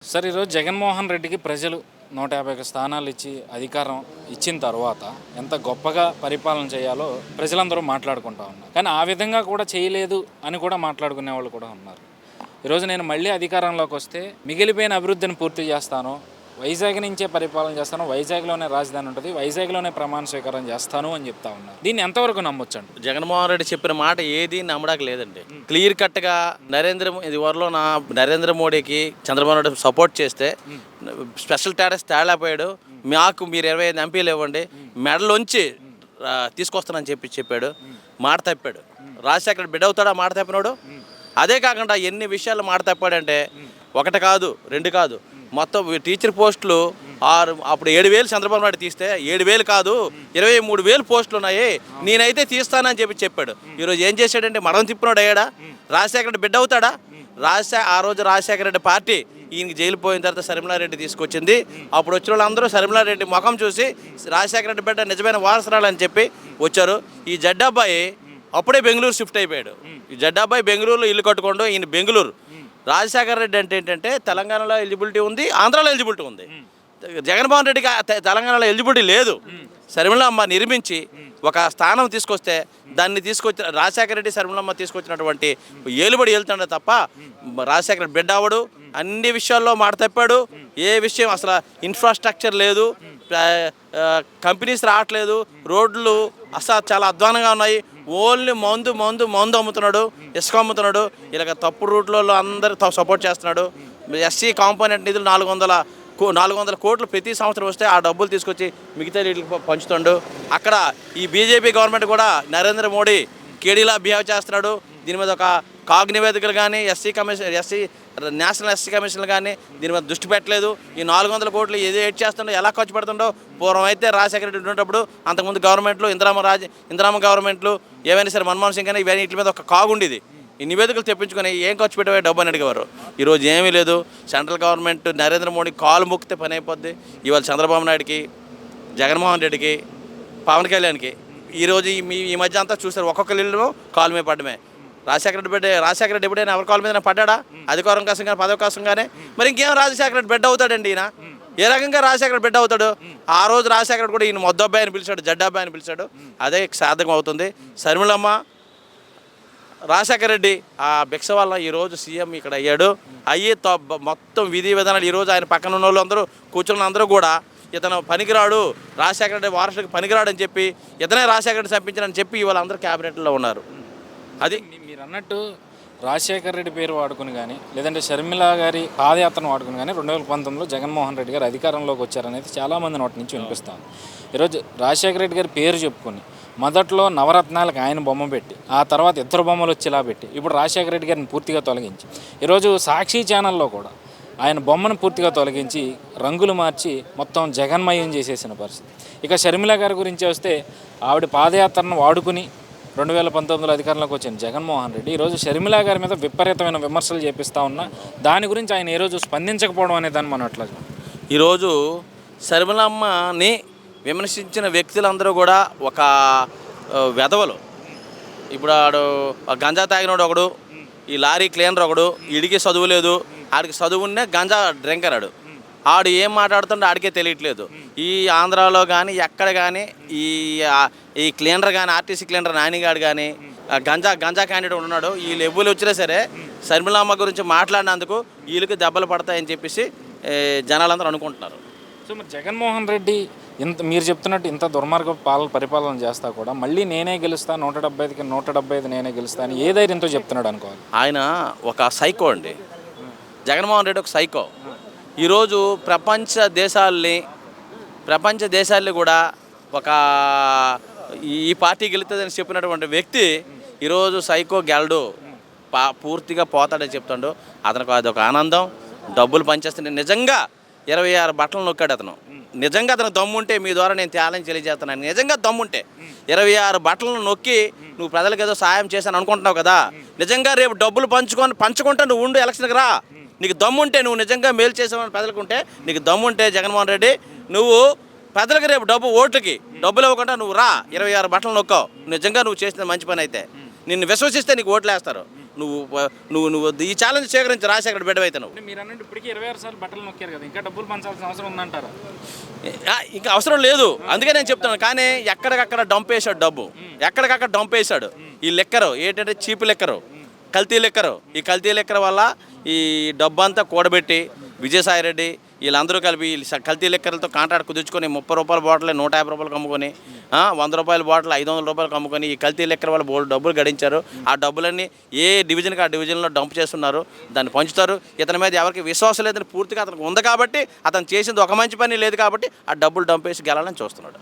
Sir ఈరోజు జగన్మోహన్ రెడ్డికి ప్రజలు 150 స్థానాలు ఇచ్చి అధికారం ఇచ్చిన తర్వాత ఎంత గొప్పగా పరిపాలన చేయాలో ప్రజలందరూ మాట్లాడుకుంటా ఉన్నారు. కానీ ఆ విధంగా కూడా చేయలేదు అని కూడా మాట్లాడుకునే వాళ్ళు కూడా ఉన్నారు. ఈరోజు నేను మళ్ళీ అధికారంలోకి వస్తే మిగిలిపోయిన అభివృద్ధిని పూర్తి చేస్తాను, వైజాగ్ నుంచే పరిపాలన చేస్తాను, వైజాగ్లోనే రాజధాని ఉంటుంది, వైజాగ్లోనే ప్రమాణ స్వీకారం చేస్తాను అని చెప్తా ఉన్నారు. దీన్ని ఎంతవరకు నమ్మొచ్చండి? జగన్మోహన్ రెడ్డి చెప్పిన మాట ఏది నమ్మడానికి లేదండి. క్లియర్ కట్గా నరేంద్ర మోడీకి చంద్రబాబు నాయుడు సపోర్ట్ చేస్తే స్పెషల్ స్టేటస్ తేలేకపోయాడు. మాకు మీరు 25 ఎంపీలు ఇవ్వండి, మెడలోంచి తీసుకొస్తానని చెప్పాడు. మాట తప్పాడు. రాజశేఖర రెడ్డి బిడ్డ అవుతాడా మాట తప్పినాడు? అదే కాకుండా ఎన్ని విషయాలు మాట తప్పాడంటే ఒకటి కాదు, రెండు కాదు, మొత్తం టీచర్ పోస్టులు అప్పుడు 7,000 చంద్రబాబు నాయుడు తీస్తే 7,000 కాదు 23,000 పోస్టులు ఉన్నాయి, నేనైతే తీస్తానని చెప్పాడు. ఈరోజు ఏం చేశాడంటే మడం తిప్పినాడు అయ్యాడా? రాజశేఖర రెడ్డి బిడ్డ అవుతాడా? ఆ రోజు రాజశేఖర రెడ్డి పార్టీ ఈయనకి జైలు పోయిన తర్వాత శర్మిలారెడ్డి తీసుకొచ్చింది. అప్పుడు వచ్చిన వాళ్ళందరూ శర్మిలారెడ్డి ముఖం చూసి రాజశేఖర రెడ్డి బిడ్డ నిజమైన వారసురాలని చెప్పి వచ్చారు. ఈ జడ్డాబాయి అప్పుడే బెంగళూరు షిఫ్ట్ అయిపోయాడు. ఈ జడ్డాబాయి బెంగళూరులో ఇల్లు కట్టుకోండు, ఈయన బెంగళూరు. రాజశేఖర రెడ్డి అంటే ఏంటంటే తెలంగాణలో ఎలిజిబిలిటీ ఉంది, ఆంధ్రాలో ఎలిజిబిలిటీ ఉంది. జగన్మోహన్ రెడ్డికి తెలంగాణలో ఎలిజిబిలిటీ లేదు. శర్మిలమ్మ నిర్మించి ఒక స్థానం తీసుకొస్తే దాన్ని తీసుకొచ్చిన రాజశేఖర రెడ్డి శర్మిలమ్మ తీసుకొచ్చినటువంటి ఏలుబడి వెళ్తుండే తప్ప రాజశేఖర రెడ్డి బిడ్డ అవడు. అన్ని విషయాల్లో మాట తప్పాడు. ఏ విషయం అసలు ఇన్ఫ్రాస్ట్రక్చర్ లేదు, కంపెనీస్ రావట్లేదు, రోడ్లు అసలు చాలా అధ్వానంగా ఉన్నాయి. ఓన్లీ మందు అమ్ముతున్నాడు, ఇసుక అమ్ముతున్నాడు. ఇలాగ తప్పుడు రూట్లలో అందరూ సపోర్ట్ చేస్తున్నాడు. ఎస్సీ కాంపోనెంట్ నిధులు 400 కోట్లు ప్రతి సంవత్సరం వస్తే ఆ డబ్బులు తీసుకొచ్చి మిగతా వీటికి పంచుతాడు. అక్కడ ఈ బీజేపీ గవర్నమెంట్ కూడా నరేంద్ర మోడీ కేడీలా బిహేవ్ చేస్తున్నాడు. దీని మీద ఒక కాగ్ నివేదికలు కానీ నేషనల్ ఎస్సీ కమిషన్లు కానీ దీని మీద దృష్టి పెట్టలేదు. ఈ 400 కోట్లు ఏదో ఏడ్ చేస్తుండో, ఎలా ఖర్చు పెడుతుండో. పూర్వం అయితే రాజశేఖర రెడ్డి ఉండేటప్పుడు అంతకుముందు గవర్నమెంట్లు ఇందిరామ గవర్నమెంట్లు ఏవైనా సరే మన్మోహన్ సింగ్ కానీ వీటి మీద ఒక కాగు ఉండేది. ఈ నివేదికలు తెప్పించుకొని ఏం ఖర్చు పెట్టే డబ్బు అని అడిగేవారు. ఈరోజు ఏమీ లేదు. సెంట్రల్ గవర్నమెంట్ నరేంద్ర మోడీ కాలు మొక్కితే పని అయిపోద్ది. ఇవాళ చంద్రబాబు నాయుడికి, జగన్మోహన్ రెడ్డికి, పవన్ కళ్యాణ్కి ఈరోజు ఈ మధ్య అంతా చూస్తారు ఒక్కొక్కరు ఇల్లు కాలు మీద పడమే. రాజశేఖర రెడ్డి ఎప్పుడైనా ఎవరి కాలు మీద పడ్డా? అధికారం కోసం కానీ పదవి కోసం కానీ. మరి ఇంకేం రాజశేఖర రెడ్డి బిడ్డ అవుతాడండి ఈయన? ఏ రకంగా రాజశేఖర బిడ్డ అవుతాడు? ఆ రోజు రాజశేఖర రెడ్డి కూడా ఈయన మొద్దబ్బాయి అని పిలిచాడు, జడ్డాబ్బాయి అని పిలిచాడు. అదే సార్థకం అవుతుంది. శర్మిలమ్మ, రాజశేఖర రెడ్డి ఆ భిక్ష వల్ల ఈరోజు సీఎం ఇక్కడ అయ్యాడు. మొత్తం విధి విధానాలు ఈరోజు ఆయన పక్కన ఉన్న వాళ్ళు అందరూ కూర్చున్న అందరూ కూడా ఇతను పనికిరాడు, రాజశేఖర రెడ్డి వారసుడికి పనికిరాడు అని చెప్పి ఇతనే రాజశేఖర రెడ్డి చంపించారని చెప్పి ఇవాళ అందరూ క్యాబినెట్లో ఉన్నారు. అది మీరు అన్నట్టు రాజశేఖర రెడ్డి పేరు వాడుకుని కానీ లేదంటే షర్మిల గారి పాదయాత్రను వాడుకుని కానీ 2019లో జగన్మోహన్ రెడ్డి గారు అధికారంలోకి వచ్చారనేది చాలామంది నోటి నుంచి వినిపిస్తాను. ఈరోజు రాజశేఖర రెడ్డి గారి పేరు చెప్పుకొని మొదట్లో నవరత్నాలకు ఆయన బొమ్మ పెట్టి ఆ తర్వాత ఇద్దరు బొమ్మలు వచ్చేలా పెట్టి ఇప్పుడు రాజశేఖర రెడ్డి గారిని పూర్తిగా తొలగించి ఈరోజు సాక్షి ఛానల్లో కూడా ఆయన బొమ్మను పూర్తిగా తొలగించి రంగులు మార్చి మొత్తం జగన్మయం చేసేసిన పరిస్థితి. ఇక షర్మిల గారి గురించి వస్తే ఆవిడ పాదయాత్రను వాడుకుని 2019లో అధికారంలోకి వచ్చిన జగన్మోహన్ రెడ్డి ఈరోజు షర్మిల గారి మీద విపరీతమైన విమర్శలు చేపిస్తూ ఉన్నా దాని గురించి ఆయన ఈరోజు స్పందించకపోవడం అనే దాన్ని మనం అట్లా ఈరోజు షర్మిలమ్మని విమర్శించిన వ్యక్తులందరూ కూడా ఒక వెధవలు. ఇప్పుడు ఆడు గంజా తాగినోడు ఒకడు, ఈ లారీ క్లీనర్ ఒకడు, ఇడికి చదువు లేదు, ఆడికి చదువునే గంజా డ్రింకర్ ఆడు ఏం మాట్లాడుతుండో ఆడికే తెలియట్లేదు. ఈ ఆంధ్రాలో కానీ ఎక్కడ కానీ ఈ క్లీనర్ కానీ ఆర్టీసీ క్లీనర్ నానిగాడు కానీ గంజా క్యాండిడేట్ ఉన్నాడు. వీళ్ళు ఎవ్వరు వచ్చినా సరే షర్మిలమ్మ గురించి మాట్లాడినందుకు వీళ్ళకి దెబ్బలు పడతాయని చెప్పేసి జనాలందరూ అనుకుంటున్నారు. సో మరి జగన్మోహన్ రెడ్డి మీరు చెప్తున్నట్టు ఇంత దుర్మార్గ పరిపాలన చేస్తా కూడా మళ్ళీ నేనే గెలుస్తా, 175కి 175 నేనే గెలుస్తా అని ఏ ధైర్యంతో చెప్తున్నాడు అనుకోవాలి? ఆయన ఒక సైకో అండి. జగన్మోహన్ రెడ్డి ఒక సైకో. ఈరోజు ప్రపంచ దేశాల్ని కూడా ఒక ఈ పార్టీ గెలుతుందని చెప్పినటువంటి వ్యక్తి ఈరోజు సైకో గెలడు, పూర్తిగా పోతాడని చెప్తాడు. అతనికి అదొక ఆనందం. డబ్బులు పనిచేస్తుంటే నిజంగా 26 బట్టలు నొక్కాడు అతను. నిజంగా అతను దమ్ముంటే మీ ద్వారా నేను త్యాగం తెలియజేస్తున్నాను. నిజంగా దమ్ముంటే 26 బట్టలను నొక్కి నువ్వు ప్రజలకు ఏదో సాయం చేశాను అనుకుంటున్నావు కదా, నిజంగా రేపు డబ్బులు పంచుకుంటా నువ్వు ఉండు, ఎలక్షన్కి రా. నీకు దమ్ముంటే, నువ్వు నిజంగా మేలు చేసావని ప్రజలకుంటే, నీకు దమ్ముంటే జగన్మోహన్ రెడ్డి నువ్వు ప్రజలకు రేపు ఓట్లకి డబ్బులు ఇవ్వకుండా నువ్వు రా, 26 బట్టలు నొక్కావు. నిజంగా నువ్వు చేసిన మంచి పని అయితే నిన్ను విశ్వసిస్తే నీకు ఓట్లు వేస్తారు. నువ్వు ఈ ఛాలెంజ్ స్వీకరించి రాజశేఖర్ బిడ్డ అయితే నువ్వు. అంటే మీరు అన్నట్టు ఇప్పటికీ 26 సార్లు బట్టలు నొక్కారు కదా, ఇంకా డబ్బులు పంచాల్సిన అవసరం ఉందంటారా? ఇంకా అవసరం లేదు, అందుకే నేను చెప్తున్నాను. కానీ ఎక్కడికక్కడ డంప్ వేసాడు డబ్బు, ఎక్కడికక్కడ డంప్ వేసాడు. ఈ లెక్కరు ఏంటంటే చీపు లెక్కరు, కల్తీ లెక్కరు. ఈ కల్తీ లెక్కర వల్ల ఈ డబ్బు అంతా కూడబెట్టి విజయసాయిరెడ్డి వీళ్ళందరూ కలిపి కల్తీ లెక్కలతో కాంట్రాక్ట్ కుదుర్చుకొని 30 రూపాయల బాటిల్ 150 రూపాయలకు అమ్ముకొని, 100 రూపాయల బాటిల్ 500 రూపాయలకు అమ్ముకొని ఈ కల్తీ లెక్కల వల్ల బోర్డు డబ్బులు గడించారు. ఆ డబ్బులన్నీ ఏ డివిజన్కి ఆ డివిజన్లో డంప్ చేస్తున్నారు, దాన్ని పంచుతారు. ఇతని మీద ఎవరికి విశ్వాసం లేదని పూర్తిగా అతనికి ఉంది కాబట్టి, అతను చేసింది ఒక మంచి పని లేదు కాబట్టి ఆ డబ్బులు డంప్ వేసి గెలాలని చూస్తున్నాడు.